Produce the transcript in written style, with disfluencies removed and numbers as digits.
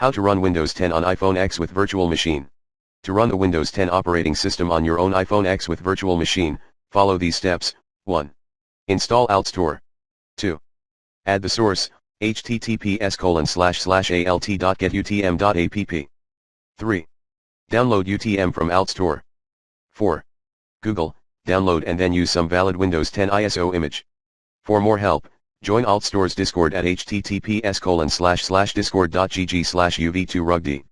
How to run Windows 10 on iPhone X with virtual machine. To run the Windows 10 operating system on your own iPhone X with virtual machine, follow these steps. 1. Install AltStore. 2. Add the source, https://alt.getutm.app. 3. Download UTM from AltStore. 4. Google, download and then use some valid Windows 10 ISO image. For more help, join AltStore's Discord at https://discord.gg/uv2rugd.